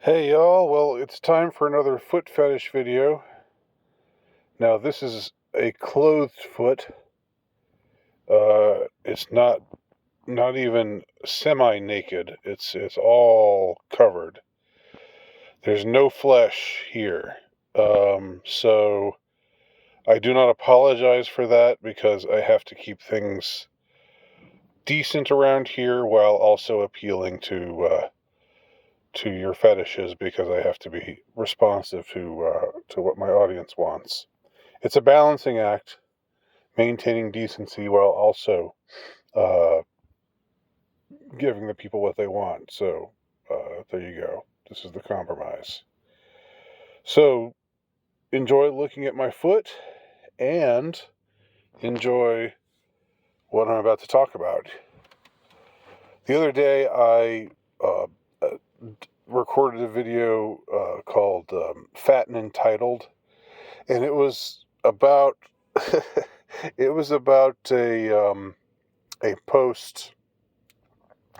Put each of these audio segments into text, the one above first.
Hey y'all, well it's time for another foot fetish video. Now this is a clothed foot. It's not even semi-naked. It's all covered. There's no flesh here. So I do not apologize for that because I have to keep things decent around here while also appealing to your fetishes because I have to be responsive to what my audience wants. It's a balancing act, maintaining decency while also uh, giving the people what they want. So there you go. This is the compromise. So enjoy looking at my foot and enjoy what I'm about to talk about. The other day, I uh, uh, recorded a video called "Fat and Entitled," and it was about a post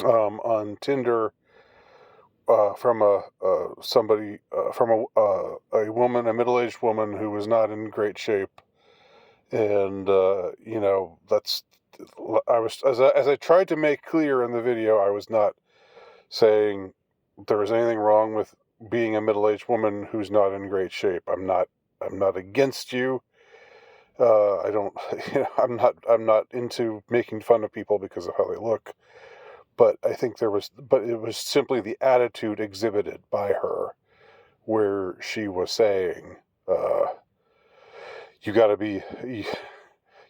on Tinder from a woman, a middle-aged woman who was not in great shape, and that's I was as I tried to make clear in the video, I was not saying there was anything wrong with being a middle-aged woman who's not in great shape. I'm not against you. I don't, I'm not into making fun of people because of how they look. But it was simply the attitude exhibited by her, where she was saying, "You got to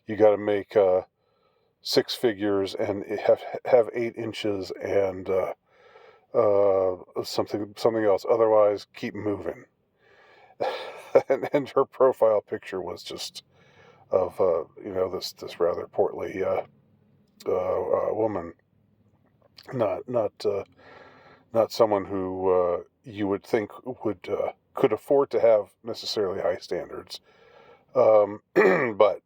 you got to make six figures and have 8 inches and something else. Otherwise, keep moving." and her profile picture was just of this rather portly woman, not someone who you would think could afford to have necessarily high standards, but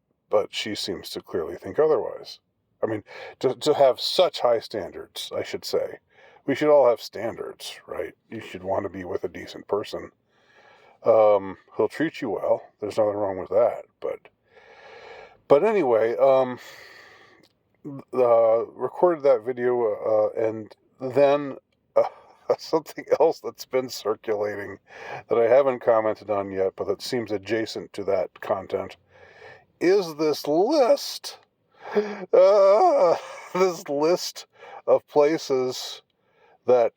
she seems to clearly think otherwise. I mean, to have such high standards, I should say. We should all have standards, right? You should want to be with a decent person. He'll treat you well. There's nothing wrong with that. But anyway, recorded that video, and then something else that's been circulating that I haven't commented on yet, but that seems adjacent to that content, is this list. This list of places that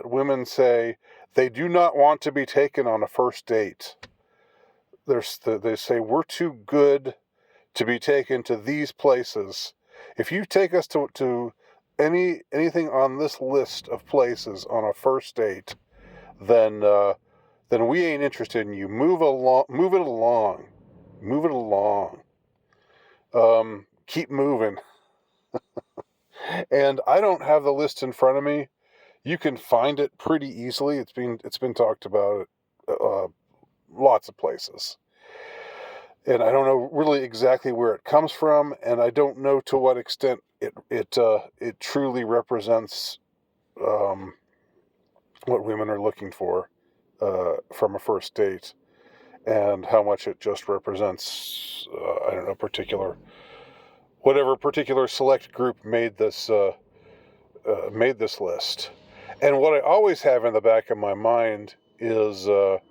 women say they do not want to be taken on a first date. They say we're too good to be taken to these places. If you take us to anything on this list of places on a first date, then we ain't interested in you. Move along, move it along, move it along. Keep moving. And I don't have the list in front of me. You can find it pretty easily. It's been talked about lots of places. And I don't know really exactly where it comes from, and I don't know to what extent it truly represents what women are looking for from a first date, and how much it just represents I don't know whatever particular select group made this list. And what I always have in the back of my mind is the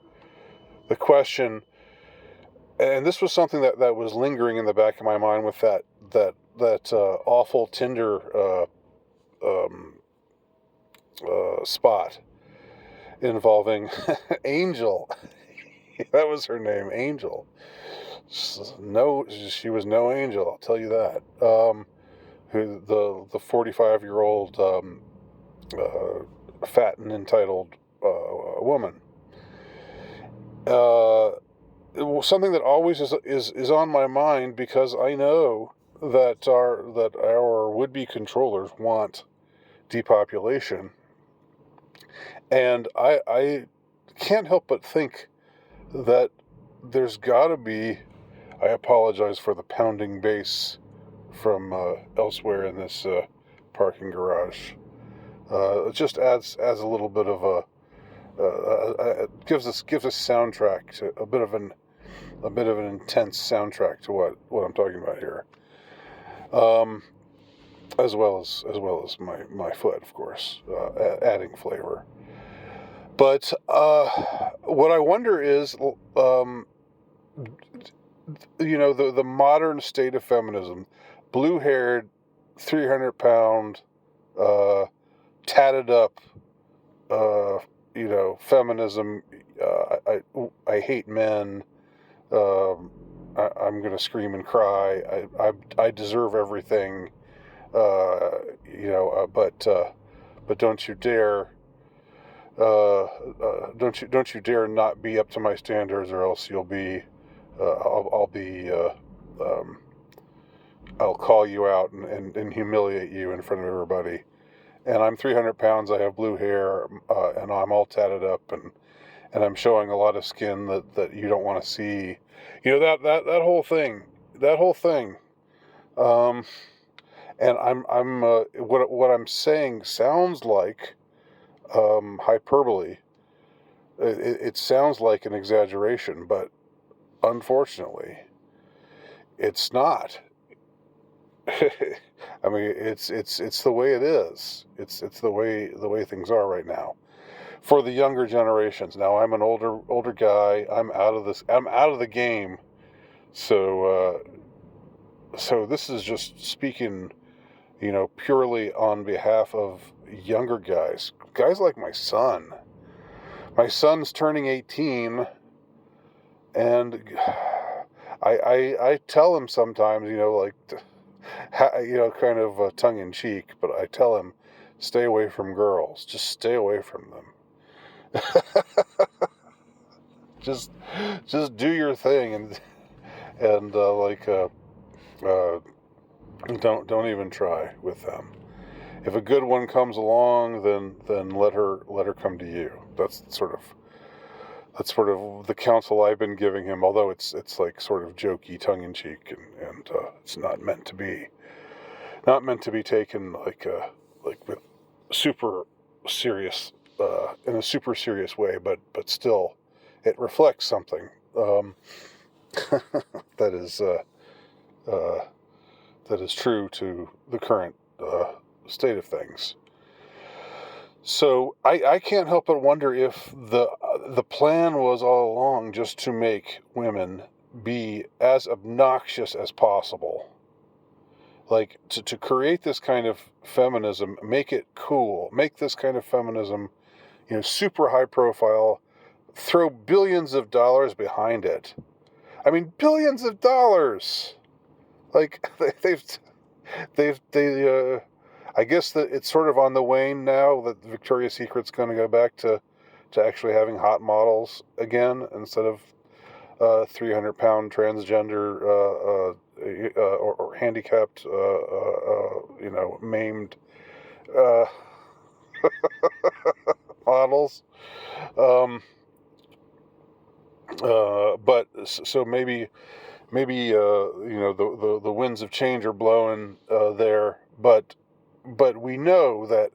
question. And this was something that was lingering in the back of my mind with that awful Tinder spot involving Angel. That was her name, Angel. No, she was no angel. I'll tell you that. Who the 45-year-old fat and entitled woman. It was something that always is on my mind because I know that our would-be controllers want depopulation, and I can't help but think that there's got to be. I apologize for the pounding bass from elsewhere in this parking garage. It just adds a little bit of gives us soundtrack to a bit of an intense soundtrack to what I'm talking about here. As well as my foot, of course, adding flavor. But what I wonder is, the modern state of feminism, blue-haired, 300-pound, tatted up, feminism. I hate men. I'm gonna scream and cry. I deserve everything. But don't you dare. Don't you dare not be up to my standards, or else you'll be. Um, I'll call you out and humiliate you in front of everybody. And I'm 300 pounds. I have blue hair, and I'm all tatted up, and I'm showing a lot of skin that you don't want to see. That whole thing. That whole thing. Um, and what I'm saying sounds like hyperbole. It sounds like an exaggeration, but unfortunately, it's not. I mean, it's the way it is. It's the way things are right now for the younger generations. Now, I'm an older guy. I'm out of this. I'm out of the game. So this is just speaking, purely on behalf of younger guys like my son. My son's turning 18, and I tell him sometimes, like, kind of tongue in cheek, but I tell him, stay away from girls. Just stay away from them. just do your thing, and don't even try with them. If a good one comes along, then let her come to you. That's sort of the counsel I've been giving him. Although it's like sort of jokey, tongue in cheek, and it's not meant to be taken like with super serious in a super serious way. But still, it reflects something that is true to the current state of things. So I can't help but wonder if the plan was all along just to make women be as obnoxious as possible. Like to create this kind of feminism, make it cool, make this kind of feminism, super high profile, throw billions of dollars behind it. I mean, billions of dollars. Like they I guess that it's sort of on the wane now that Victoria's Secret's going to go back to actually having hot models again instead of 300-pound transgender or handicapped, maimed uh, models. But so maybe the winds of change are blowing there, but we know that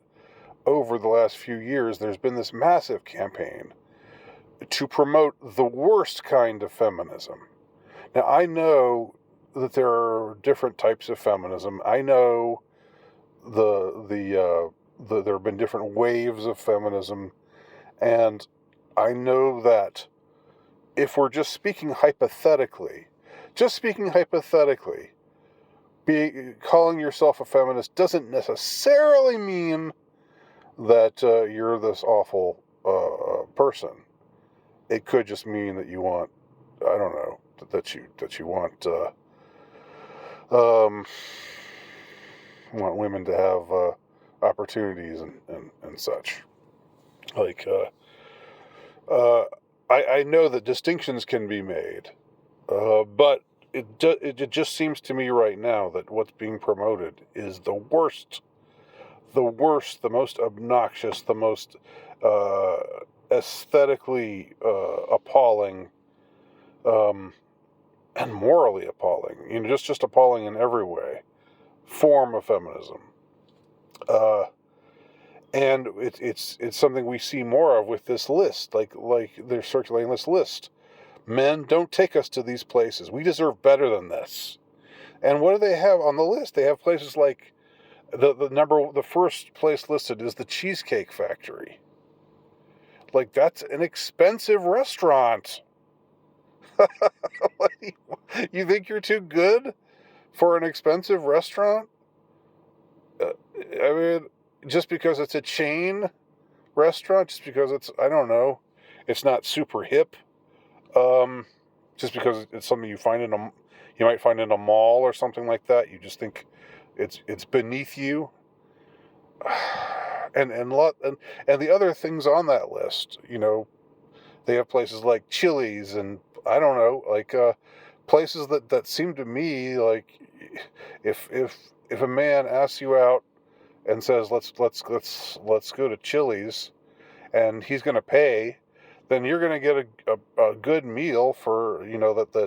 over the last few years there's been this massive campaign to promote the worst kind of feminism. Now, I know that there are different types of feminism. I know there have been different waves of feminism, and I know that if we're just speaking hypothetically, calling yourself a feminist doesn't necessarily mean that you're this awful person. It could just mean that you want, I don't know, that you want women to have opportunities and such. Like, I know that distinctions can be made, but it just seems to me right now that what's being promoted is the worst, the most obnoxious, the most uh, aesthetically appalling, and morally appalling. Just appalling in every way. Form of feminism. Uh, And it's something we see more of with this list, like they're circulating this list. Men, don't take us to these places. We deserve better than this. And what do they have on the list? They have places like the first place listed is the Cheesecake Factory. Like, that's an expensive restaurant. You think you're too good for an expensive restaurant? I mean, just because it's a chain restaurant, just because it's, I don't know, it's not super hip, um, just because it's something you might find in a mall or something like that. You just think it's beneath you. And the other things on that list, they have places like Chili's and I don't know, like places that seem to me like if a man asks you out and says let's go to Chili's and he's going to pay, then you're going to get a good meal for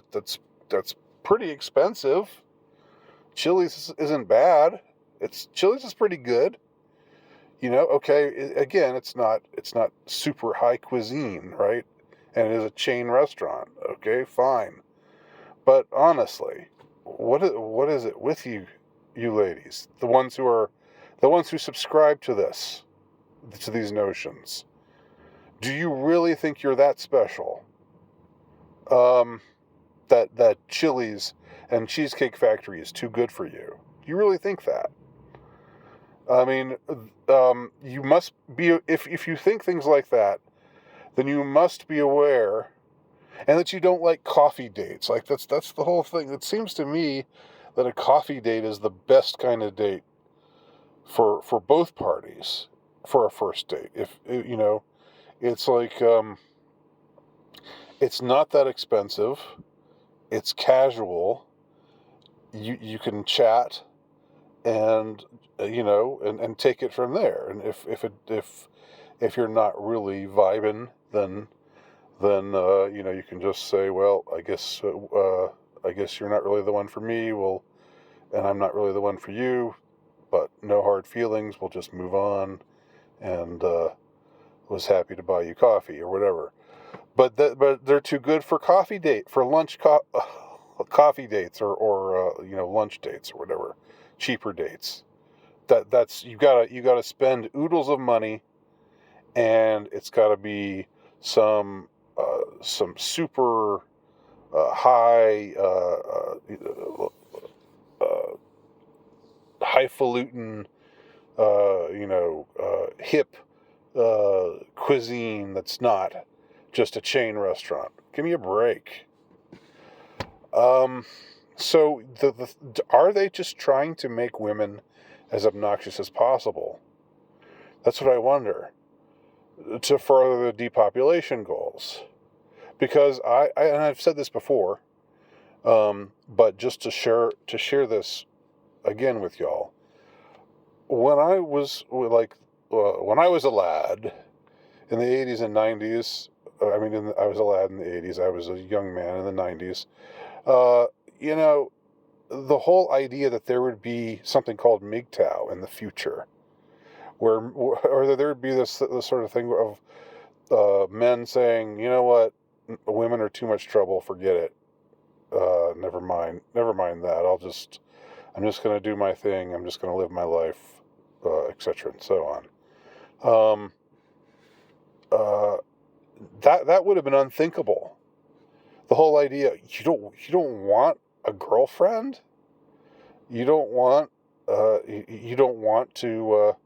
that's pretty expensive. Chili's isn't bad. Chili's is pretty good. Okay, again, it's not super high cuisine, right? And it is a chain restaurant. Okay, fine. But honestly, what is it with you ladies, the ones who subscribe to these notions? Do you really think you're that special? Um, that Chili's and Cheesecake Factory is too good for you? Do you really think that? I mean, you must be, if you think things like that, then you must be aware, and that you don't like coffee dates. Like that's the whole thing. It seems to me that a coffee date is the best kind of date for both parties for a first date. If it's like it's not that expensive. It's casual. You can chat and and take it from there. And if you're not really vibing, then you can just say, well, I guess you're not really the one for me. Well, and I'm not really the one for you, but no hard feelings. We'll just move on, and was happy to buy you coffee or whatever. But they're too good for coffee dates or lunch dates or whatever, cheaper dates. That's you gotta spend oodles of money, and it's gotta be some super high uh, highfalutin hip cuisine that's not just a chain restaurant. Give me a break. So are they just trying to make women as obnoxious as possible? That's what I wonder. To further the depopulation goals, because and I've said this before, but just to share this again with y'all. When I was when I was a lad in the 80s and 90s, I was a lad in the 80s. I was a young man in the 90s. Uh, you know, the whole idea that there would be something called MGTOW in the future, or there would be this sort of thing of men saying, you know what, women are too much trouble, forget it. Never mind that. I'm just going to do my thing. I'm just going to live my life, etc. and so on. Um, uh, that would have been unthinkable. The whole idea, you don't want a girlfriend. You don't want you don't want to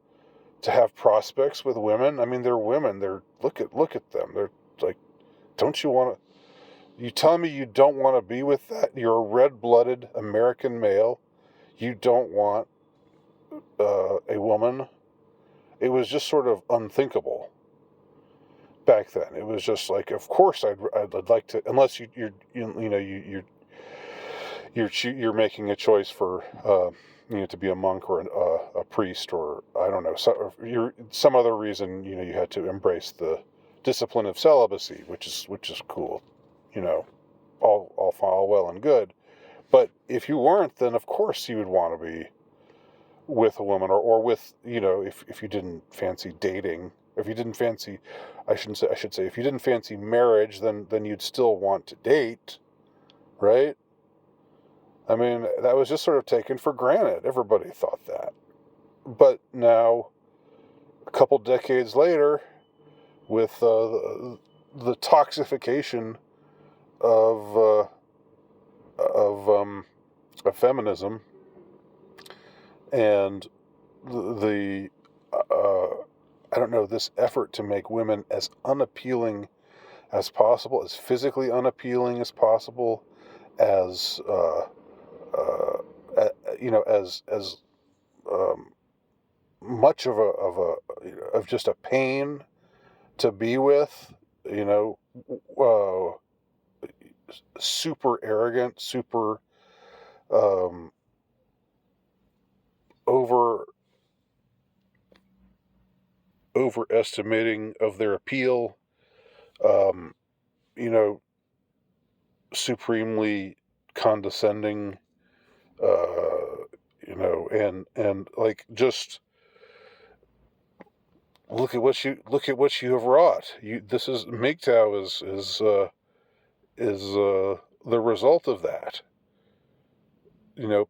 have prospects with women. I mean, they're women. Look at them. They're like, don't you want to? You tell me you don't want to be with that? You're a red-blooded American male. You don't want a woman. It was just sort of unthinkable back then. It was just like, of course I'd like to, unless you're making a choice for to be a monk or a priest, or I don't know, some other reason, you had to embrace the discipline of celibacy, which is cool, you know, all well and good. But if you weren't, then of course you would want to be with a woman, or with, if you didn't fancy dating, if you didn't fancy, I should say, if you didn't fancy marriage, then you'd still want to date, right? I mean, that was just sort of taken for granted. Everybody thought that. But now, a couple decades later, with the toxification of of, um, of feminism, and the I don't know, this effort to make women as unappealing as possible, as physically unappealing as possible, as uh, as um, much of just a pain to be with, you know, uh, super arrogant, super um, over overestimating of their appeal, um, you know, supremely condescending, and like, just look at what you have wrought. This is MGTOW is the result of that.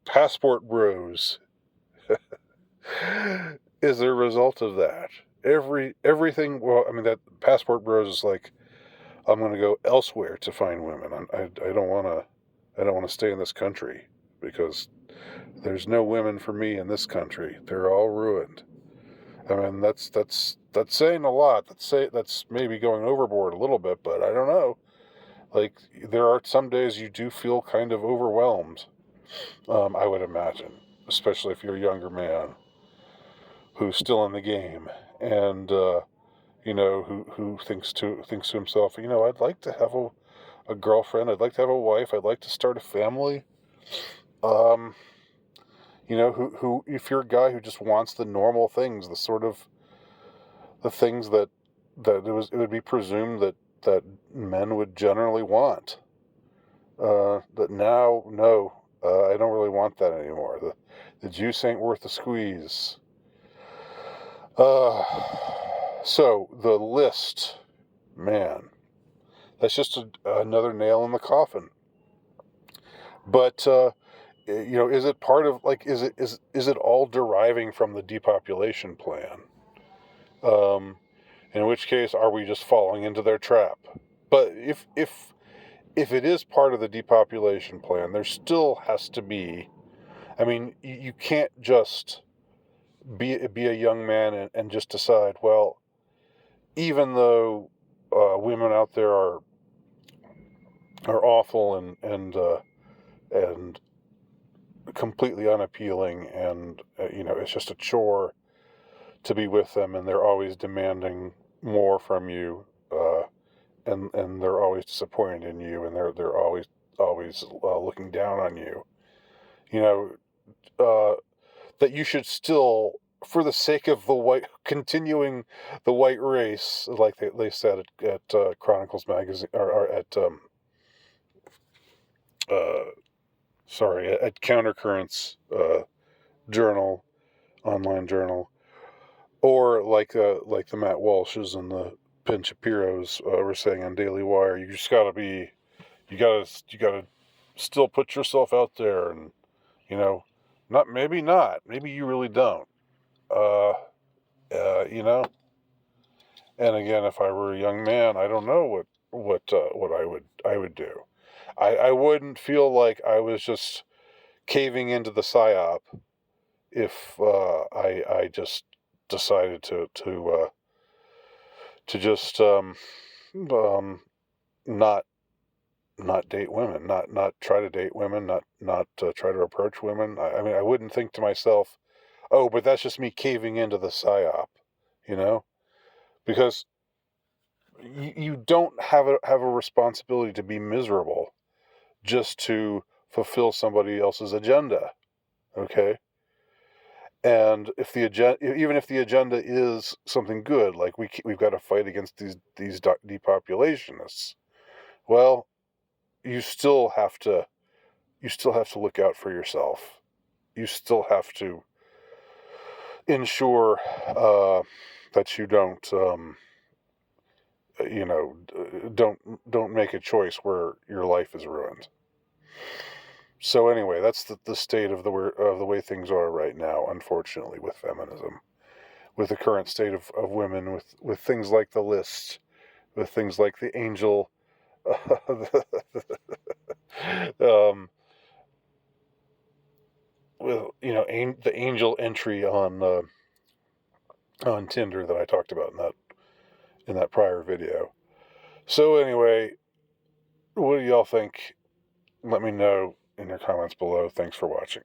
Passport bros is a result of that. Everything. Well, I mean, that passport bros is like, I'm going to go elsewhere to find women. I don't want to. I don't want to stay in this country because there's no women for me in this country. They're all ruined. I mean, that's saying a lot. That's maybe going overboard a little bit, but I don't know. Like, there are some days you do feel kind of overwhelmed. I would imagine, especially if you're a younger man who's still in the game, and who thinks to himself, I'd like to have a girlfriend. I'd like to have a wife. I'd like to start a family. Um, who if you're a guy who just wants the normal things, the things that it would be presumed that men would generally want. That now, no, I don't really want that anymore. The juice ain't worth the squeeze. Uh, so the list, man, that's just another nail in the coffin. But is it part of, like, is it all deriving from the depopulation plan? Um, in which case, are we just falling into their trap? But if it is part of the depopulation plan, there still has to be. I mean, you can't just be a young man and just decide, well, even though women out there are awful and completely unappealing, and it's just a chore to be with them, and they're always demanding more from you, and they're always disappointed in you, and they're always looking down on you. You know, that you should still, for the sake of the continuing the white race, like they said at Chronicles magazine, or at uh, sorry, at Countercurrents journal, online journal, or like the Matt Walshes and the Ben Shapiro's were saying on Daily Wire. You gotta still put yourself out there, and you know, maybe you really don't. Uh, you know. And again, if I were a young man, I don't know what I would do. I wouldn't feel like I was just caving into the psyop if I just decided to just um, not date women, not try to date women, not try to approach women. I mean, I wouldn't think to myself, oh, but that's just me caving into the psyop, you know, because you don't have a responsibility to be miserable just to fulfill somebody else's agenda. Okay. And if the agenda, even if the agenda is something good, like we've got to fight against these depopulationists, well, you still have to look out for yourself. You still have to ensure that you don't, don't make a choice where your life is ruined. So anyway, that's the state of the way things are right now, unfortunately, with feminism, with the current state of women, with things like the lists, with things like the angel, with the angel entry on Tinder that I talked about in that prior video. So anyway, what do y'all think? Let me know in your comments below. Thanks for watching.